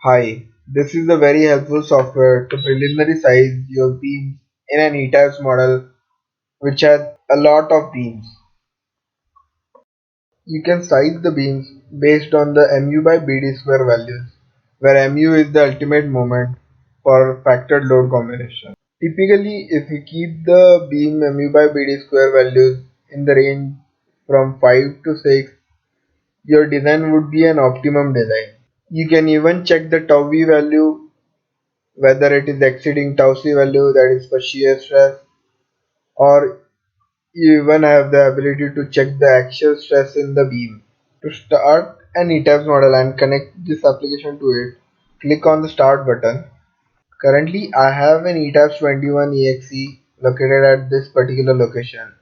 Hi, this is a very helpful software to preliminary size your beams in an ETABS model which has a lot of beams. You can size the beams based on the mu by Bd square values, where mu is the ultimate moment for factored load combination. Typically, if you keep the beam mu by Bd square values in the range from 5 to 6, your design would be an optimum design. You can even check the tau v value whether it is exceeding tau c value, that is for shear stress, or you even have the ability to check the actual stress in the beam. To start an ETABS model and connect this application to it, click on the start button. Currently I have an ETABS 21 exe located at this particular location.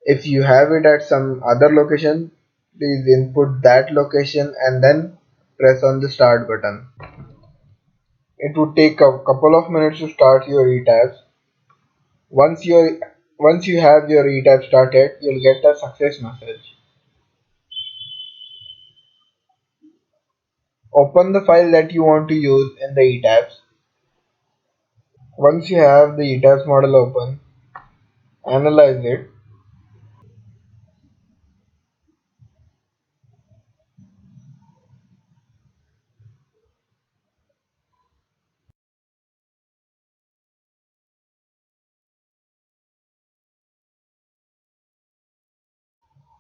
If you have it at some other location, please input that location and then press on the start button. It would take a couple of minutes to start your ETABS. Once you have your ETABS started, you'll get a success message. Open the file that you want to use in the ETABS. Once you have the ETABS model open, analyze it.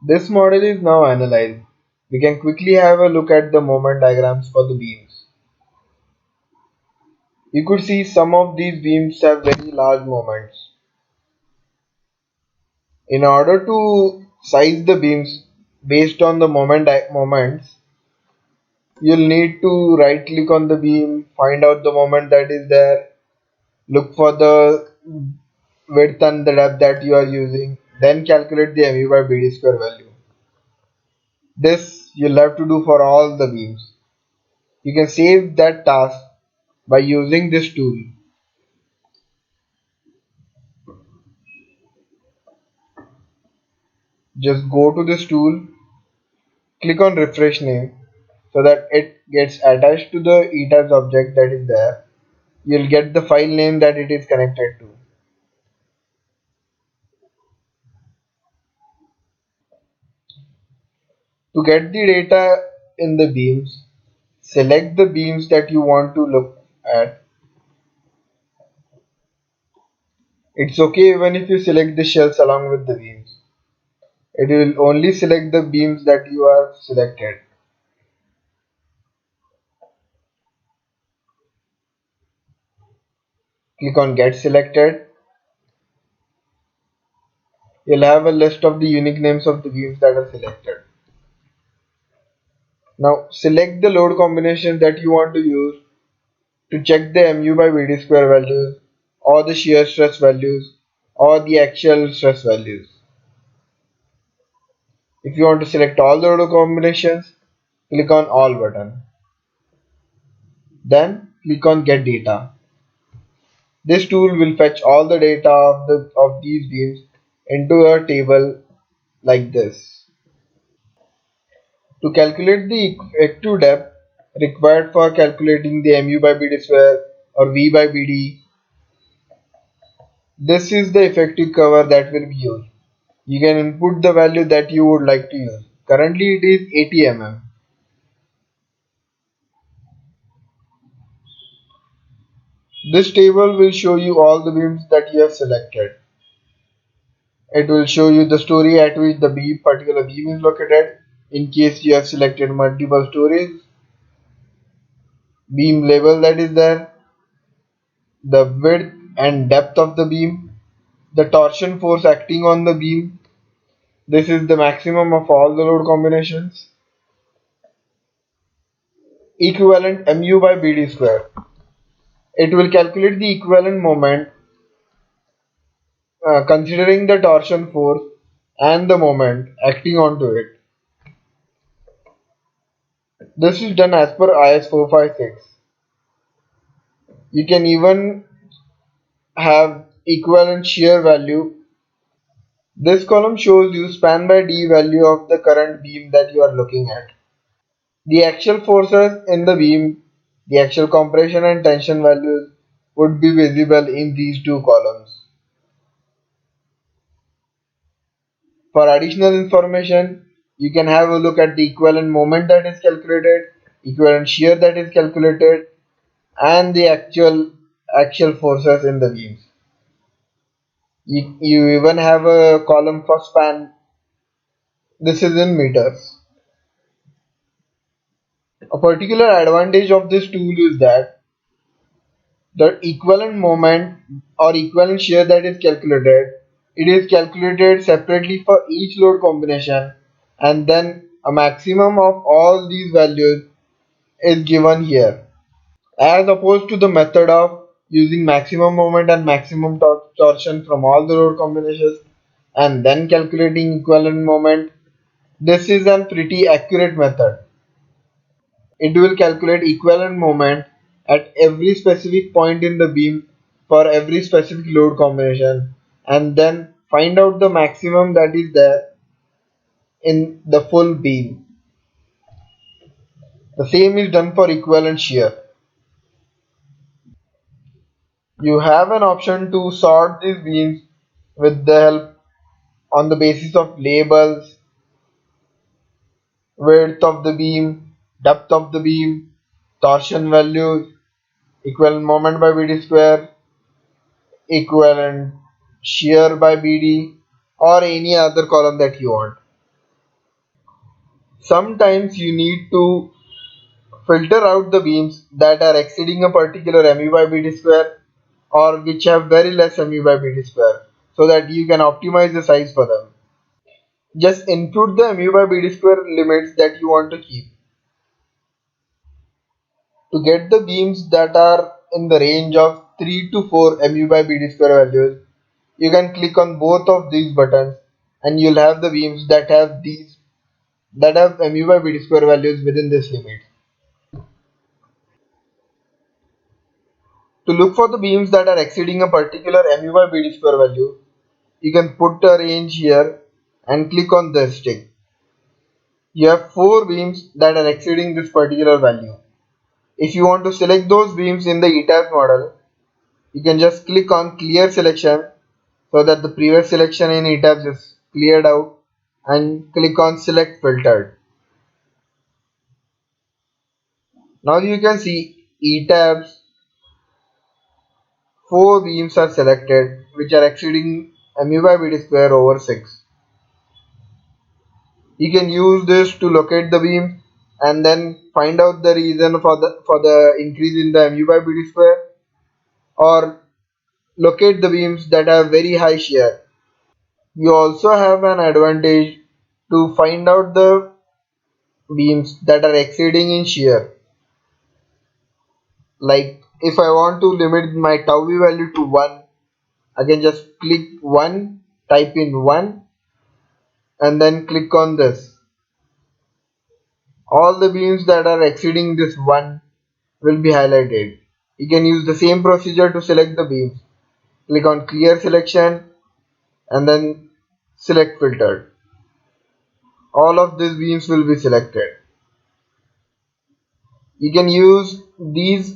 This model is now analyzed. We can quickly have a look at the moment diagrams for the beams. You could see some of these beams have very large moments. In order to size the beams based on the moments, you'll need to right click on the beam, find out the moment that is there, look for the width and the depth that you are using, then calculate the mu by Bd square value. This you'll have to do for all the beams. You can save that task by using this tool. Just go to this tool, click on refresh name so that it gets attached to the ETABS object that is there. You'll get the file name that it is connected to. To get the data in the beams, select the beams that you want to look at. It's okay even if you select the shells along with the beams. It will only select the beams that you have selected. Click on get selected. You'll have a list of the unique names of the beams that are selected. Now select the load combination that you want to use to check the mu by Bd square values or the shear stress values or the actual stress values. If you want to select all the load combinations, click on all button. Then click on get data. This tool will fetch all the data of these beams into a table like this. To calculate the effective depth required for calculating the mu by Bd square or V by Bd, this is the effective cover that will be used. You can input the value that you would like to use. Currently it is 80 mm. This table will show you all the beams that you have selected. It will show you the story at which the particular beam is located in case you have selected multiple stories, beam level that is there, the width and depth of the beam, the torsion force acting on the beam. This is the maximum of all the load combinations. Equivalent mu by Bd square. It will calculate the equivalent moment considering the torsion force and the moment acting onto it. This is done as per IS 456. You can even have equivalent shear value. This column shows you span by D value of the current beam that you are looking at. The actual forces in the beam The actual compression and tension values would be visible in these two columns. For additional information, you can have a look at the equivalent moment that is calculated, equivalent shear that is calculated, and the actual forces in the beams. You even have a column for span. This is in meters. A particular advantage of this tool is that the equivalent moment or equivalent shear that is calculated, it is calculated separately for each load combination, and then a maximum of all these values is given here, as opposed to the method of using maximum moment and maximum torsion from all the load combinations and then calculating equivalent moment. This is a pretty accurate method. It will calculate equivalent moment at every specific point in the beam for every specific load combination and then find out the maximum that is there in the full beam. The same is done for equivalent shear. You have an option to sort these beams with the help on the basis of labels, width of the beam, depth of the beam, torsion values, equivalent moment by Bd square, equivalent shear by Bd, or any other column that you want. Sometimes you need to filter out the beams that are exceeding a particular mu by Bd square or which have very less mu by Bd square so that you can optimize the size for them. Just input the mu by Bd square limits that you want to keep. To get the beams that are in the range of 3 to 4 mu by Bd square values, you can click on both of these buttons and you'll have the beams that have mu by Bd square values within this limit. To look for the beams that are exceeding a particular mu by Bd square value, you can put a range here and click on this stick. You have 4 beams that are exceeding this particular value. If you want to select those beams in the ETABS model, you can just click on clear selection so that the previous selection in ETABS is cleared out and click on select filtered. Now you can see ETABS 4 beams are selected which are exceeding mu by Bd square over 6. You can use this to locate the beam and then find out the reason for the increase in the mu by Bd square, or locate the beams that have very high shear. You also have an advantage to find out the beams that are exceeding in shear. Like if I want to limit my tau v value to 1, I can just click 1, type in 1 and then click on this. All the beams that are exceeding this 1 will be highlighted. You can use the same procedure to select the beams. Click on clear selection and then select filtered. All of these beams will be selected. You can use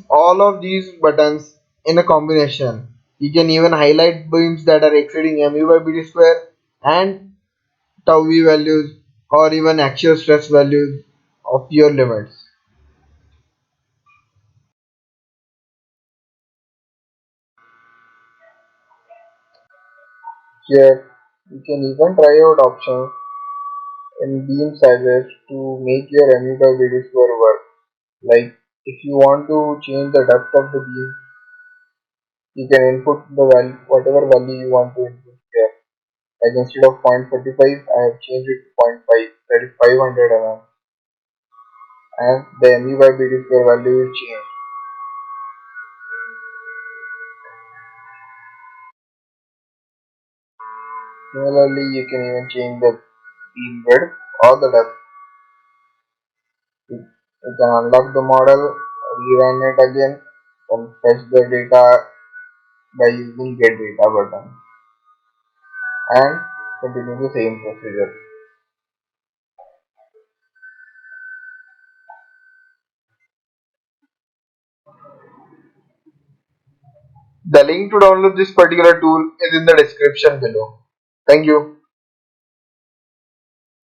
all of these buttons in a combination. You can even highlight beams that are exceeding mu by Bd square and tau v values or even actual stress values of your limits. Here you can even try out options in beam sizes to make your mu by Bd square work. Like if you want to change the depth of the beam, you can input the value, whatever value you want to input here. Like instead of 0.45, I have changed it to zero point 0.5, that is 500 mm, and the mu by Bd square value is changed. Similarly, you can even change the beam width or the depth. You can unlock the model, rerun it again, then fetch the data by using get data button and continue the same procedure. The link to download this particular tool is in the description below. Thank you.